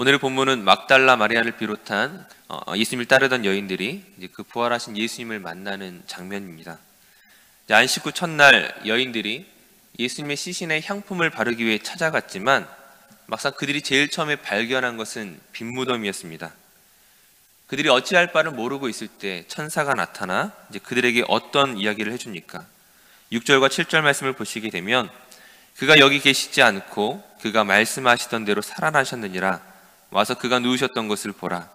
오늘의 본문은 막달라 마리아를 비롯한 예수님을 따르던 여인들이 이제 그 부활하신 예수님을 만나는 장면입니다. 안식 후 첫날 여인들이 예수님의 시신에 향품을 바르기 위해 찾아갔지만 막상 그들이 제일 처음에 발견한 것은 빈무덤이었습니다. 그들이 어찌할 바를 모르고 있을 때 천사가 나타나 이제 그들에게 어떤 이야기를 해줍니까? 6절과 7절 말씀을 보시게 되면 그가 여기 계시지 않고 그가 말씀하시던 대로 살아나셨느니라. 와서 그가 누우셨던 것을 보라.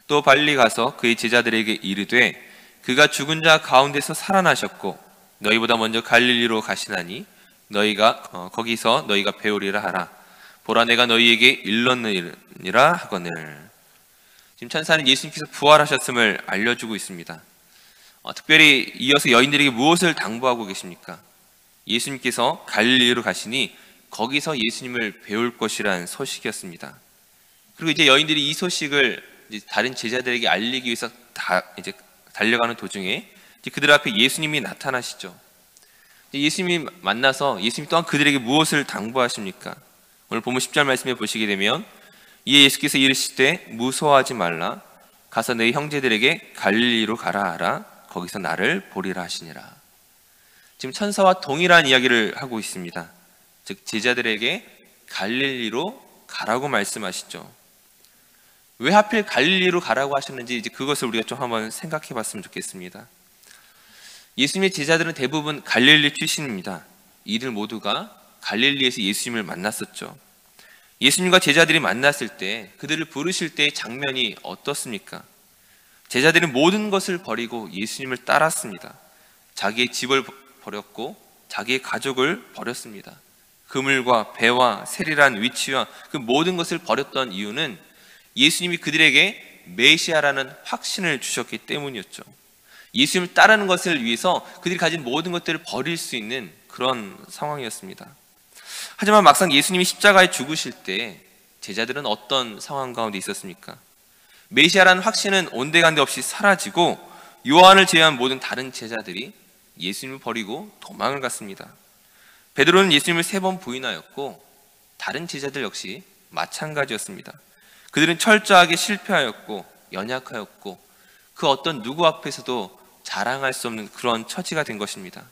또 빨리 가서 그의 제자들에게 이르되 그가 죽은 자 가운데서 살아나셨고 너희보다 먼저 갈릴리로 가시나니 너희가 거기서 너희가 배우리라 하라. 보라, 내가 너희에게 일렀느니라 하거늘. 지금 천사는 예수님께서 부활하셨음을 알려주고 있습니다. 특별히 이어서 여인들에게 무엇을 당부하고 계십니까? 예수님께서 갈릴리로 가시니 거기서 예수님을 배울 것이라는 소식이었습니다. 그리고 이제 여인들이 이 소식을 이제 다른 제자들에게 알리기 위해서 이제 달려가는 도중에 이제 그들 앞에 예수님이 나타나시죠. 예수님이 만나서 예수님 또한 그들에게 무엇을 당부하십니까? 오늘 본문 10절 말씀에 보시게 되면 이에 예수께서 이르시되 무서워하지 말라. 가서 내 형제들에게 갈릴리로 가라 하라. 거기서 나를 보리라 하시니라. 지금 천사와 동일한 이야기를 하고 있습니다. 즉 제자들에게 갈릴리로 가라고 말씀하시죠. 왜 하필 갈릴리로 가라고 하셨는지 이제 그것을 우리가 좀 한번 생각해 봤으면 좋겠습니다. 예수님의 제자들은 대부분 갈릴리 출신입니다. 이들 모두가 갈릴리에서 예수님을 만났었죠. 예수님과 제자들이 만났을 때 그들을 부르실 때의 장면이 어떻습니까? 제자들은 모든 것을 버리고 예수님을 따랐습니다. 자기의 집을 버렸고 자기의 가족을 버렸습니다. 그물과 배와 세리란 위치와 그 모든 것을 버렸던 이유는 예수님이 그들에게 메시아라는 확신을 주셨기 때문이었죠. 예수님을 따르는 것을 위해서 그들이 가진 모든 것들을 버릴 수 있는 그런 상황이었습니다. 하지만 막상 예수님이 십자가에 죽으실 때 제자들은 어떤 상황 가운데 있었습니까? 메시아라는 확신은 온데간데 없이 사라지고 요한을 제외한 모든 다른 제자들이 예수님을 버리고 도망을 갔습니다. 베드로는 예수님을 3번 부인하였고 다른 제자들 역시 마찬가지였습니다. 그들은 철저하게 실패하였고 연약하였고 그 어떤 누구 앞에서도 자랑할 수 없는 그런 처지가 된 것입니다.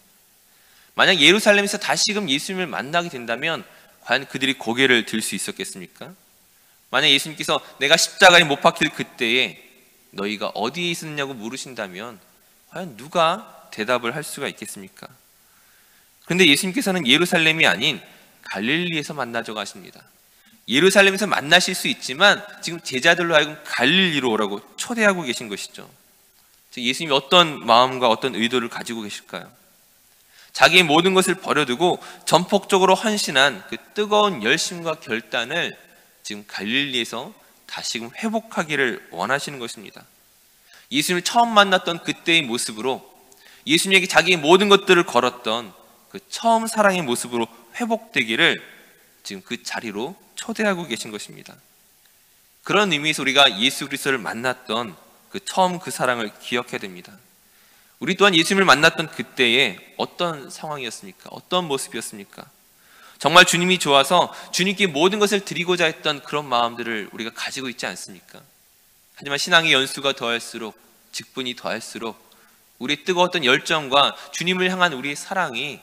만약 예루살렘에서 다시금 예수님을 만나게 된다면 과연 그들이 고개를 들 수 있었겠습니까? 만약 예수님께서 내가 십자가에 못 박힐 그때에 너희가 어디에 있었냐고 물으신다면 과연 누가 대답을 할 수가 있겠습니까? 그런데 예수님께서는 예루살렘이 아닌 갈릴리에서 만나자고 하십니다. 예루살렘에서 만나실 수 있지만 지금 제자들로 하여금 갈릴리로 오라고 초대하고 계신 것이죠. 예수님이 어떤 마음과 어떤 의도를 가지고 계실까요? 자기의 모든 것을 버려두고 전폭적으로 헌신한 그 뜨거운 열심과 결단을 지금 갈릴리에서 다시금 회복하기를 원하시는 것입니다. 예수님을 처음 만났던 그때의 모습으로 예수님에게 자기의 모든 것들을 걸었던 그 처음 사랑의 모습으로 회복되기를 지금 그 자리로 초대하고 계신 것입니다. 그런 의미에서 우리가 예수 그리스도를 만났던 그 처음 그 사랑을 기억해야 됩니다. 우리 또한 예수님을 만났던 그때에 어떤 상황이었습니까? 어떤 모습이었습니까? 정말 주님이 좋아서 주님께 모든 것을 드리고자 했던 그런 마음들을 우리가 가지고 있지 않습니까? 하지만 신앙의 연수가 더할수록, 직분이 더할수록 우리의 뜨거웠던 열정과 주님을 향한 우리의 사랑이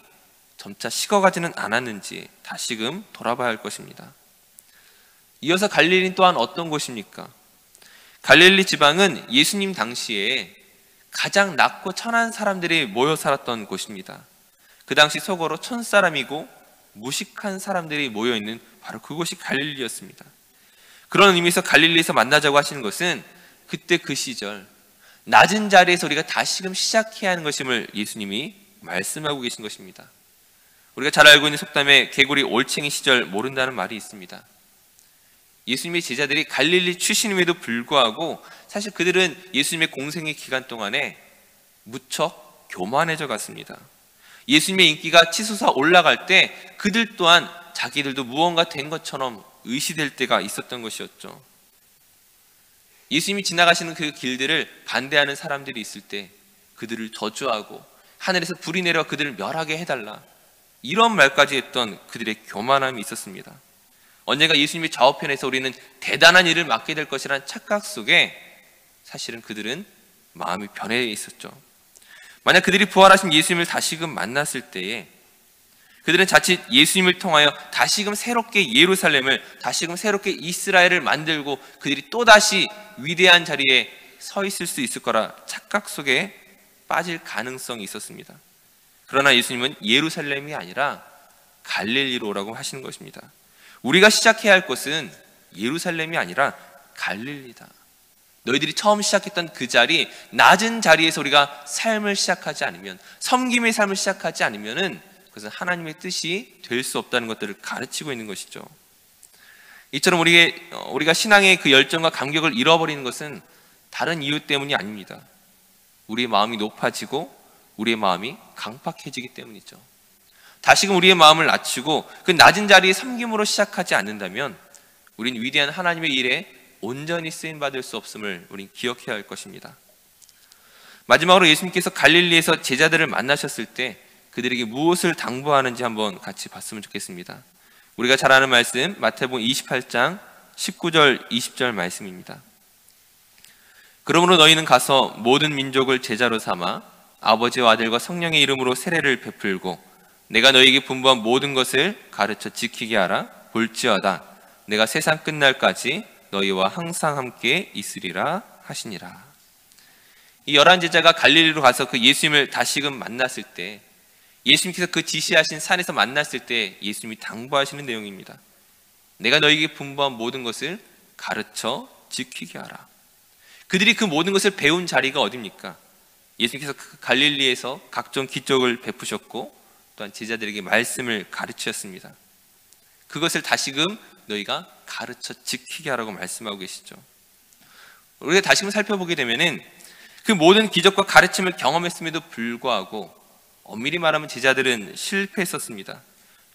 점차 식어가지는 않았는지 다시금 돌아봐야 할 것입니다. 이어서 갈릴리 또한 어떤 곳입니까? 갈릴리 지방은 예수님 당시에 가장 낮고 천한 사람들이 모여 살았던 곳입니다. 그 당시 속어로 촌사람이고 무식한 사람들이 모여있는 바로 그곳이 갈릴리였습니다. 그런 의미에서 갈릴리에서 만나자고 하시는 것은 그때 그 시절 낮은 자리에서 우리가 다시금 시작해야 하는 것임을 예수님이 말씀하고 계신 것입니다. 우리가 잘 알고 있는 속담에 개구리 올챙이 시절 모른다는 말이 있습니다. 예수님의 제자들이 갈릴리 출신임에도 불구하고 사실 그들은 예수님의 공생의 기간 동안에 무척 교만해져 갔습니다. 예수님의 인기가 치솟아 올라갈 때 그들 또한 자기들도 무언가 된 것처럼 의시될 때가 있었던 것이었죠. 예수님이 지나가시는 그 길들을 반대하는 사람들이 있을 때 그들을 저주하고 하늘에서 불이 내려 그들을 멸하게 해달라, 이런 말까지 했던 그들의 교만함이 있었습니다. 언젠가 예수님의 좌우편에서 우리는 대단한 일을 맡게 될 것이라는 착각 속에 사실은 그들은 마음이 변해 있었죠. 만약 그들이 부활하신 예수님을 다시금 만났을 때에 그들은 자칫 예수님을 통하여 다시금 새롭게 예루살렘을, 다시금 새롭게 이스라엘을 만들고 그들이 또다시 위대한 자리에 서 있을 수 있을 거라 착각 속에 빠질 가능성이 있었습니다. 그러나 예수님은 예루살렘이 아니라 갈릴리로 오라고 하시는 것입니다. 우리가 시작해야 할 곳은 예루살렘이 아니라 갈릴리다. 너희들이 처음 시작했던 그 자리, 낮은 자리에서 우리가 삶을 시작하지 않으면, 섬김의 삶을 시작하지 않으면은 그것은 하나님의 뜻이 될 수 없다는 것들을 가르치고 있는 것이죠. 이처럼 우리가 신앙의 그 열정과 감격을 잃어버리는 것은 다른 이유 때문이 아닙니다. 우리의 마음이 높아지고 우리의 마음이 강팍해지기 때문이죠. 다시금 우리의 마음을 낮추고 그 낮은 자리에 섬김으로 시작하지 않는다면 우린 위대한 하나님의 일에 온전히 쓰임받을 수 없음을 우린 기억해야 할 것입니다. 마지막으로 예수님께서 갈릴리에서 제자들을 만나셨을 때 그들에게 무엇을 당부하는지 한번 같이 봤으면 좋겠습니다. 우리가 잘 아는 말씀 마태복음 28장 19절 20절 말씀입니다. 그러므로 너희는 가서 모든 민족을 제자로 삼아 아버지와 아들과 성령의 이름으로 세례를 베풀고 내가 너희에게 분부한 모든 것을 가르쳐 지키게 하라. 볼지어다 내가 세상 끝날까지 너희와 항상 함께 있으리라 하시니라. 이 11제자가 갈릴리로 가서 그 예수님을 다시금 만났을 때, 예수님께서 그 지시하신 산에서 만났을 때 예수님이 당부하시는 내용입니다. 내가 너희에게 분부한 모든 것을 가르쳐 지키게 하라. 그들이 그 모든 것을 배운 자리가 어디입니까? 예수님께서 그 갈릴리에서 각종 기적을 베푸셨고 또한 제자들에게 말씀을 가르치셨습니다. 그것을 다시금 너희가 가르쳐 지키게 하라고 말씀하고 계시죠. 우리가 다시금 살펴보게 되면은 그 모든 기적과 가르침을 경험했음에도 불구하고 엄밀히 말하면 제자들은 실패했었습니다.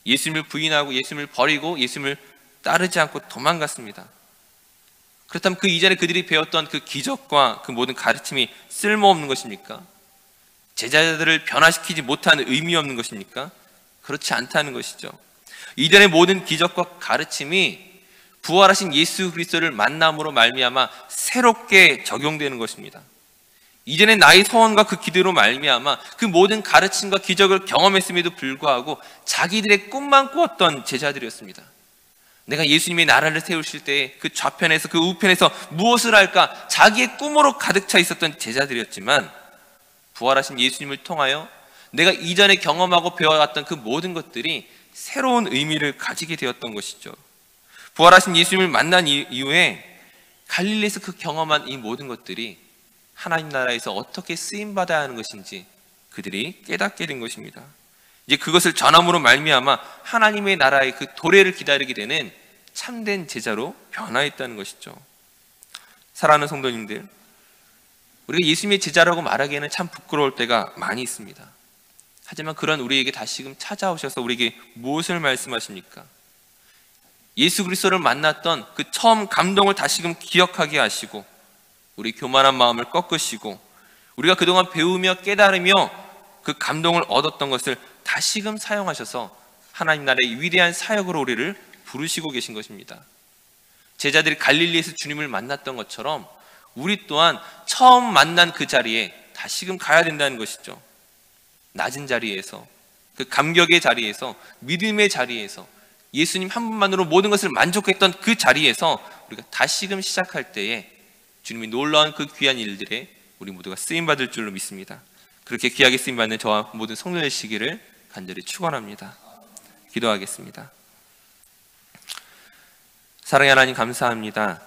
예수님을 부인하고 예수님을 버리고 예수님을 따르지 않고 도망갔습니다. 그렇다면 그 이전에 그들이 배웠던 그 기적과 그 모든 가르침이 쓸모없는 것입니까? 제자들을 변화시키지 못한 의미 없는 것입니까? 그렇지 않다는 것이죠. 이전의 모든 기적과 가르침이 부활하신 예수 그리스도를 만남으로 말미암아 새롭게 적용되는 것입니다. 이전에 나의 소원과 그 기대로 말미암아 그 모든 가르침과 기적을 경험했음에도 불구하고 자기들의 꿈만 꾸었던 제자들이었습니다. 내가 예수님의 나라를 세우실 때 그 좌편에서 그 우편에서 무엇을 할까 자기의 꿈으로 가득 차 있었던 제자들이었지만 부활하신 예수님을 통하여 내가 이전에 경험하고 배워왔던 그 모든 것들이 새로운 의미를 가지게 되었던 것이죠. 부활하신 예수님을 만난 이후에 갈릴리에서 그 경험한 이 모든 것들이 하나님 나라에서 어떻게 쓰임받아야 하는 것인지 그들이 깨닫게 된 것입니다. 이제 그것을 전함으로 말미암아 하나님의 나라의 그 도래를 기다리게 되는 참된 제자로 변화했다는 것이죠. 사랑하는 성도님들, 우리가 예수님의 제자라고 말하기에는 참 부끄러울 때가 많이 있습니다. 하지만 그런 우리에게 다시금 찾아오셔서 우리에게 무엇을 말씀하십니까? 예수 그리스도를 만났던 그 처음 감동을 다시금 기억하게 하시고 우리 교만한 마음을 꺾으시고 우리가 그동안 배우며 깨달으며 그 감동을 얻었던 것을 다시금 사용하셔서 하나님 나라의 위대한 사역으로 우리를 부르시고 계신 것입니다. 제자들이 갈릴리에서 주님을 만났던 것처럼 우리 또한 처음 만난 그 자리에 다시금 가야 된다는 것이죠. 낮은 자리에서, 그 감격의 자리에서, 믿음의 자리에서, 예수님 한 분만으로 모든 것을 만족했던 그 자리에서 우리가 다시금 시작할 때에 주님이 놀라운 그 귀한 일들에 우리 모두가 쓰임받을 줄로 믿습니다. 그렇게 귀하게 쓰임받는 저와 모든 성도들 되시기를 간절히 축원합니다. 기도하겠습니다. 사랑의 하나님 감사합니다.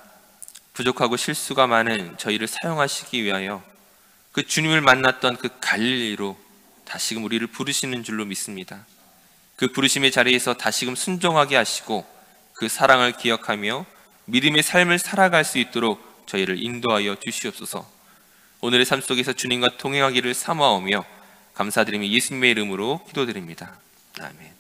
부족하고 실수가 많은 저희를 사용하시기 위하여 그 주님을 만났던 그 갈릴리로 다시금 우리를 부르시는 줄로 믿습니다. 그 부르심의 자리에서 다시금 순종하게 하시고 그 사랑을 기억하며 믿음의 삶을 살아갈 수 있도록 저희를 인도하여 주시옵소서. 오늘의 삶 속에서 주님과 동행하기를 사모하며 감사드리며 예수님의 이름으로 기도드립니다. 아멘.